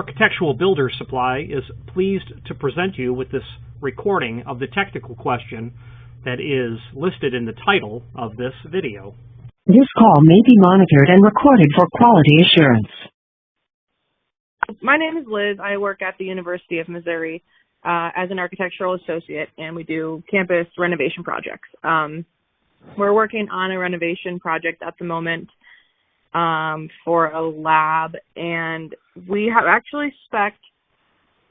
Architectural Builders Supply is pleased to present you with this recording of the technical question that is listed in the title of this video. This call may be monitored and recorded for quality assurance. My name is Liz. I work at the University of Missouri as an architectural associate, and we do campus renovation projects. We're working on a renovation project at the moment for a lab, and we have actually spec'd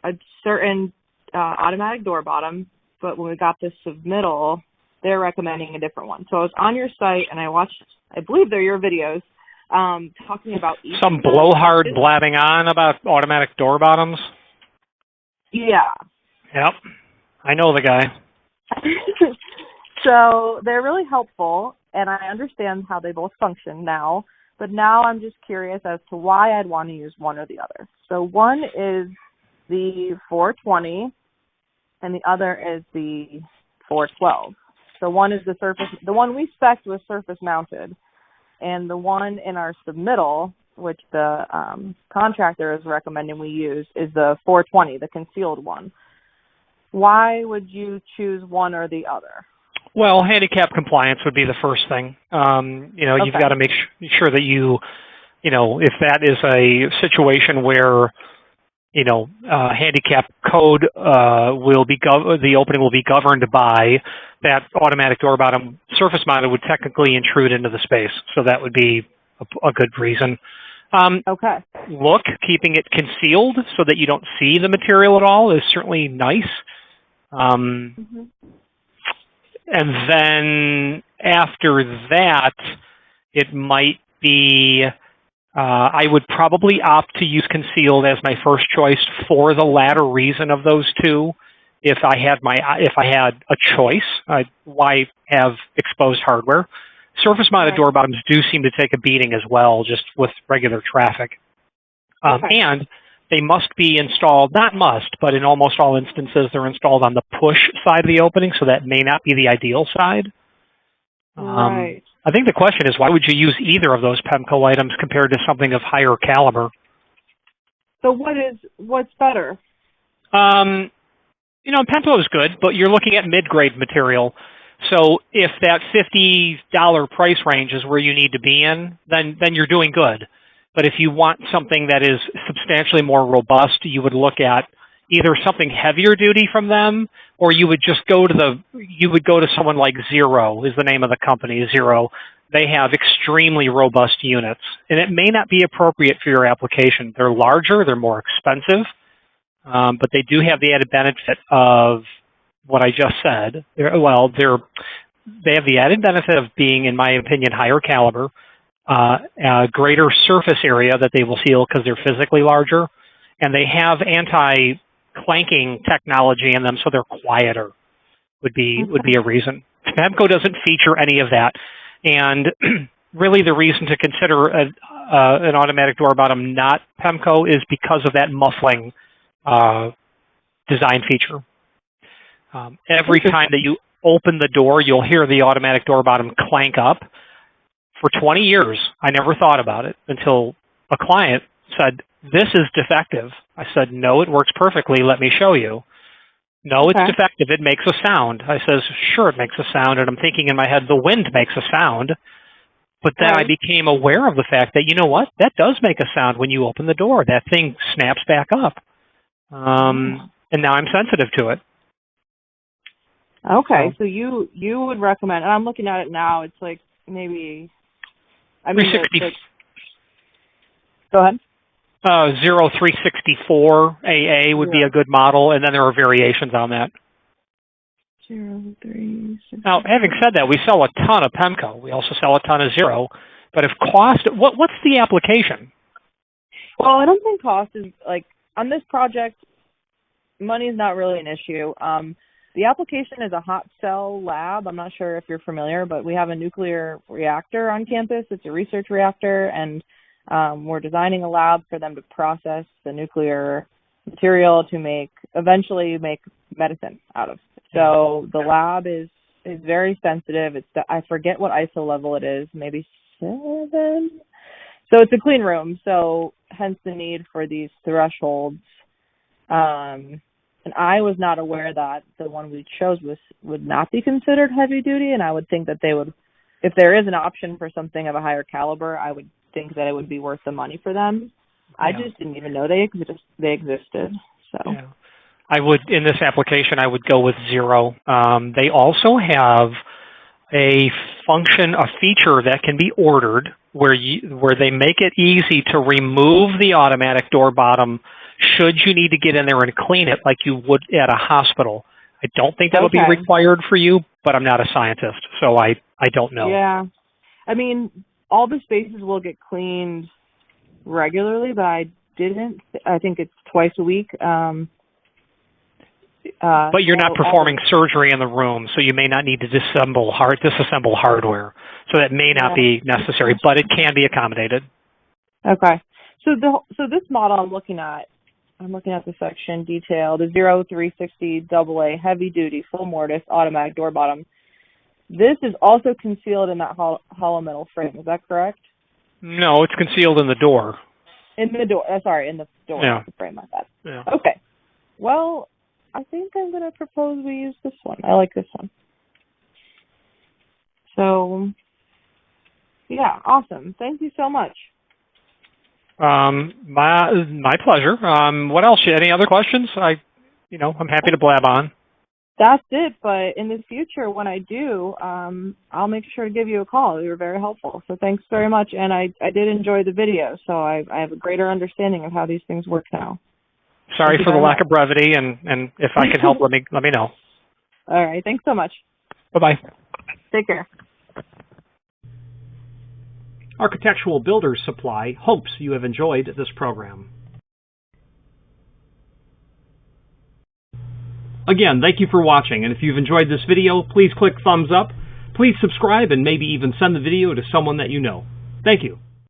a certain automatic door bottom, but when we got the submittal, they're recommending a different one. So I was on your site, and I watched, I believe they're your videos, talking about each some blowhard blabbing on about automatic door bottoms. Yeah. Yep. I know the guy. So they're really helpful, and I understand how they both function now, but now I'm just curious as to why I'd want to use one or the other. So one is the 420, and the other is the 412. So one is the one we spec'd was surface mounted, and the one in our submittal, which the contractor is recommending we use, is the 420, the concealed one. Why would you choose one or the other? Well, handicap compliance would be the first thing. Okay. You've got to make sure that if that is a situation where, handicap code the opening will be governed by that automatic door bottom. Surface mounted would technically intrude into the space, so that would be a good reason. Okay. Look, keeping it concealed so that you don't see the material at all is certainly nice. And then after that, it might be, I would probably opt to use concealed as my first choice for the latter reason of those two. If I had a choice, why have exposed hardware? Surface mounted door bottoms do seem to take a beating as well, just with regular traffic. And they must be installed, not must, but in almost all instances, they're installed on the push side of the opening, so that may not be the ideal side. Right. I think the question is, why would you use either of those PEMCO items compared to something of higher caliber? So what's better? PEMCO is good, but you're looking at mid-grade material. So if that $50 price range is where you need to be in, then you're doing good. But if you want something that is substantially more robust, you would look at either something heavier duty from them, or you would just go to someone like Zero is the name of the company, Zero. They have extremely robust units, and it may not be appropriate for your application. They're larger, they're more expensive, but they do have the added benefit of what I just said. They have the added benefit of being, in my opinion, higher caliber, a greater surface area that they will seal because they're physically larger, and they have anti-clanking technology in them, so they're quieter. Would be a reason. PEMCO doesn't feature any of that, and really the reason to consider an automatic door bottom not PEMCO is because of that muffling design feature. Every time that you open the door, you'll hear the automatic door bottom clank up. For 20 years, I never thought about it until a client said, "This is defective." I said, "No, it works perfectly. Let me show you." "No, it's defective. It makes a sound." I says, "Sure, it makes a sound." And I'm thinking in my head, the wind makes a sound. But then I became aware of the fact that, you know what? That does make a sound when you open the door. That thing snaps back up. And now I'm sensitive to it. Okay, so you would recommend, and I'm looking at it now, it's like maybe... 360. Go ahead. 0364 AA would be a good model, and then there are variations on that. 0364. Now, having said that, we sell a ton of PEMCO. We also sell a ton of Zero. But if cost, what's the application? Well, I don't think cost is, on this project, money is not really an issue. The application is a hot cell lab. I'm not sure if you're familiar, but we have a nuclear reactor on campus. It's a research reactor, and we're designing a lab for them to process the nuclear material to eventually make medicine out of. So the lab is very sensitive. I forget what ISO level it is, maybe 7. So it's a clean room, so hence the need for these thresholds. And I was not aware that the one we chose would not be considered heavy duty, and I would think that they would, if there is an option for something of a higher caliber, I would think that it would be worth the money for them. Yeah. I just didn't even know they existed. So yeah. I would, in this application, I would go with 0. They also have a feature that can be ordered where they make it easy to remove the automatic door bottom should you need to get in there and clean it like you would at a hospital. I don't think that would be required for you, but I'm not a scientist, so I don't know. Yeah. I mean, all the spaces will get cleaned regularly, but I think it's twice a week. But you're not performing surgery in the room, so you may not need to disassemble hardware. So that may not be necessary, but it can be accommodated. Okay. So this model I'm looking at the section detail, the 0360 AA heavy duty full mortise automatic door bottom. This is also concealed in that hollow metal frame. Is that correct? No, it's concealed in the door. In the door. In the door. Yeah. The frame like that. Yeah. Okay. Well, I think I'm going to propose we use this one. I like this one. So, yeah, awesome. Thank you so much. My pleasure. What else? Any other questions? I'm happy to blab on. That's it. But in the future, when I do, I'll make sure to give you a call. You were very helpful. So thanks very much. And I did enjoy the video. So I have a greater understanding of how these things work now. Sorry for the lack of brevity, and if I can help, let me know. All right. Thanks so much. Bye-bye. Take care. Architectural Builders Supply hopes you have enjoyed this program. Again, thank you for watching, and if you've enjoyed this video, please click thumbs up. Please subscribe and maybe even send the video to someone that you know. Thank you.